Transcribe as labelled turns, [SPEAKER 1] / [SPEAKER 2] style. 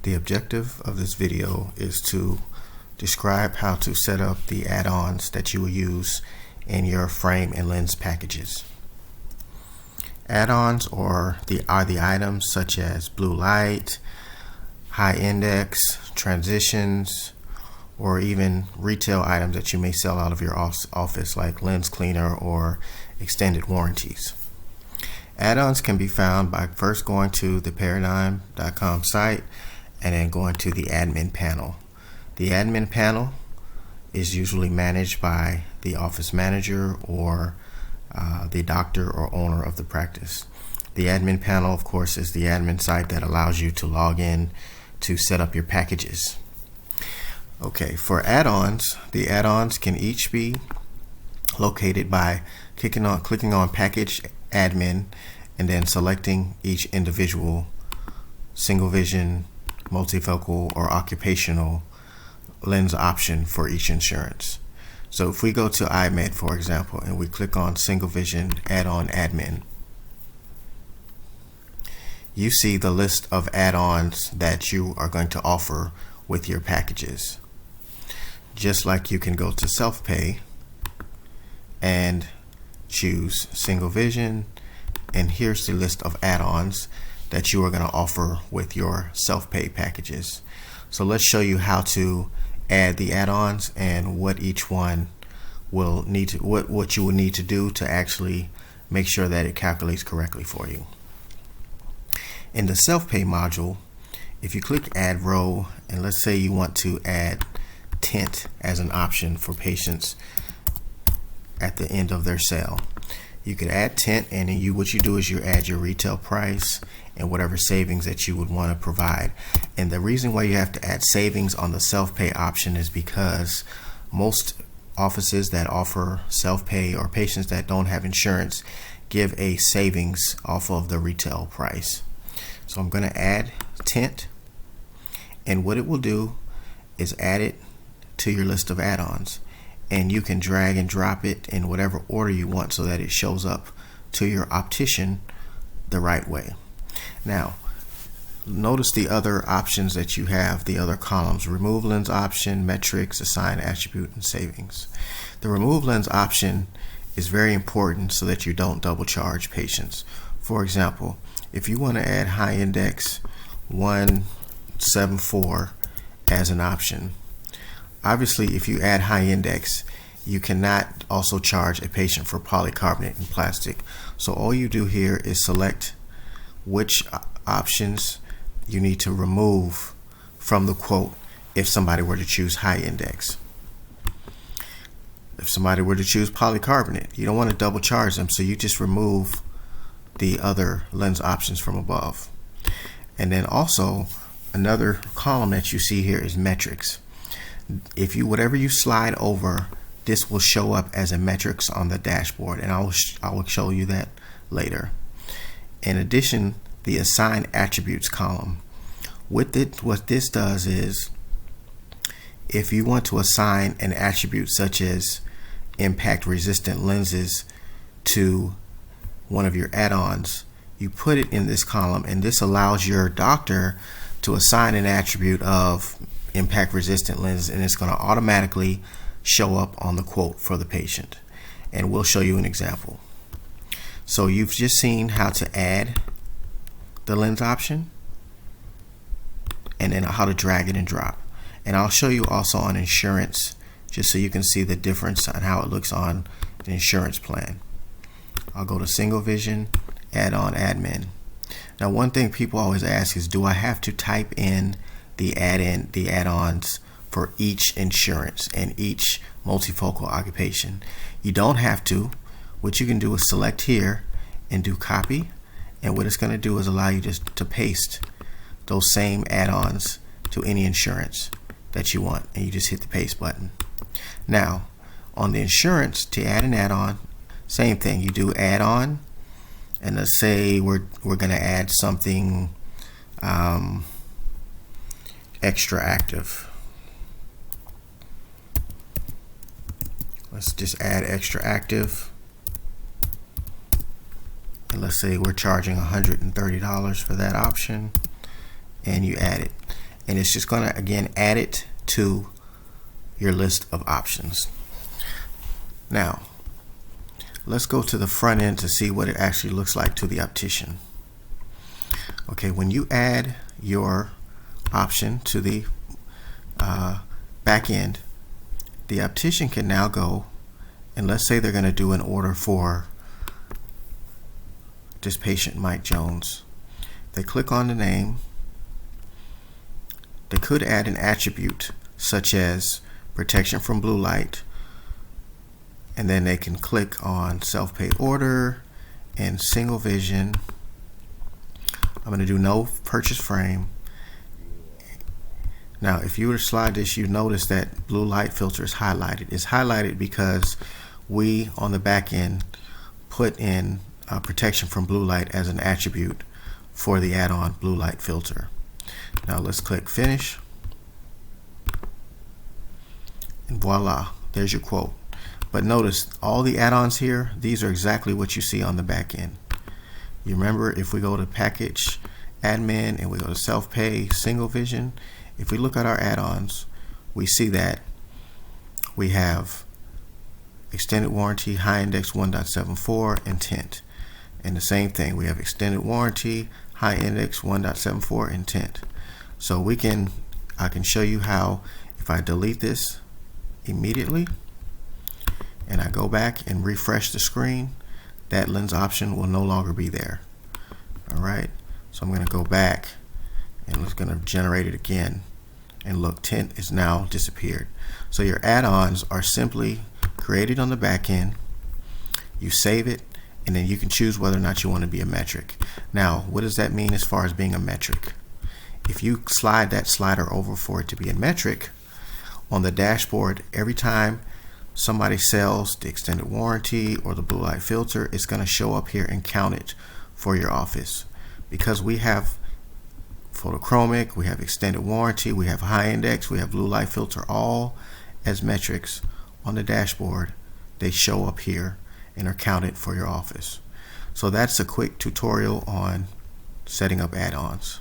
[SPEAKER 1] The objective of this video is to describe how to set up the add-ons that you will use in your frame and lens packages. Add-ons are the items such as blue light, high index, transitions, or even retail items that you may sell out of your office like lens cleaner or extended warranties. Add-ons can be found by first going to the paradigm.com site and then going to the admin panel. The admin panel is usually managed by the office manager or the doctor or owner of the practice. The admin panel, of course, is the admin site that allows you to log in to set up your packages. Okay, for add-ons, the add-ons can each be located by clicking on package admin and then selecting each individual single vision, multifocal, or occupational lens option for each insurance. So if we go to iMed, for example, and we click on single vision add-on admin, you see the list of add-ons that you are going to offer with your packages. Just like you can go to self-pay and choose single vision, and here's the list of add-ons that you are going to offer with your self-pay packages. So let's show you how to add the add-ons and what each one will need to what you will need to do to actually make sure that it calculates correctly for you. In the self-pay module, if you click add row, and let's say you want to add tint as an option for patients at the end of their sale, you could add tint, and then what you do is you add your retail price and whatever savings that you would want to provide. And the reason why you have to add savings on the self-pay option is because most offices that offer self-pay or patients that don't have insurance give a savings off of the retail price. So I'm going to add tint, and what it will do is add it to your list of add-ons, and you can drag and drop it in whatever order you want so that it shows up to your optician the right way. Now, notice the other options that you have, the other columns: remove lens option, metrics, assign attribute, and savings. The remove lens option is very important so that you don't double charge patients. For example, if you want to add high index 174 as an option, obviously if you add high index, you cannot also charge a patient for polycarbonate and plastic. So all you do here is select which options you need to remove from the quote if somebody were to choose high index. If somebody were to choose polycarbonate, you don't want to double charge them, so you just remove the other lens options from above. And then also another column that you see here is metrics. If you whatever you slide over, this will show up as a metrics on the dashboard, and I will show you that later. In addition, the assign attributes column, with it, what this does is, if you want to assign an attribute such as impact resistant lenses to one of your add-ons, you put it in this column, and this allows your doctor to assign an attribute of impact resistant lenses, and it's going to automatically show up on the quote for the patient. And we'll show you an example. So you've just seen how to add the lens option and then how to drag it and drop. And I'll show you also on insurance, just so you can see the difference on how it looks on the insurance plan. I'll go to single vision, add-on admin. Now, one thing people always ask is, do I have to type in the add-ons for each insurance and each multifocal occupation? You don't have to. What you can do is select here and do copy, and what it's going to do is allow you just to paste those same add-ons to any insurance that you want, and you just hit the paste button. Now, on the insurance, to add an add-on, same thing. You do add-on, and let's say we're going to add something extra active. Let's just add extra active, and let's say we're charging $130 for that option, and you add it. and it's just going to again add it to your list of options. Now let's go to the front end to see what it actually looks like to the optician. Okay, when you add your option to the back end, the optician can now go and let's say they're going to do an order for this patient Mike Jones. They click on the name. They could add an attribute such as protection from blue light, and then they can click on self-pay order and single vision. I'm going to do no purchase frame. Now if you were to slide this, you notice that blue light filter is highlighted. It's highlighted because we on the back end put in protection from blue light as an attribute for the add-on blue light filter. Now let's click finish, and voila, there's your quote. But notice all the add-ons here, these are exactly what you see on the back end. You remember, if we go to package admin and we go to self-pay single vision, if we look at our add-ons, we see that we have extended warranty, high index 1.74, and tint. And the same thing, we have extended warranty, high index 1.74, and tint. So I can show you how, if I delete this immediately and I go back and refresh the screen, that lens option will no longer be there. Alright, so I'm going to go back and it's going to generate it again, and look, tint is now disappeared. So your add-ons are simply created on the back end, you save it, and then you can choose whether or not you want to be a metric. Now what does that mean as far as being a metric? If you slide that slider over for it to be a metric, on the dashboard, every time somebody sells the extended warranty or the blue light filter, it's going to show up here and count it for your office. Because we have photochromic, we have extended warranty, we have high index, we have blue light filter, all as metrics on the dashboard, they show up here and are counted for your office. So that's a quick tutorial on setting up add-ons.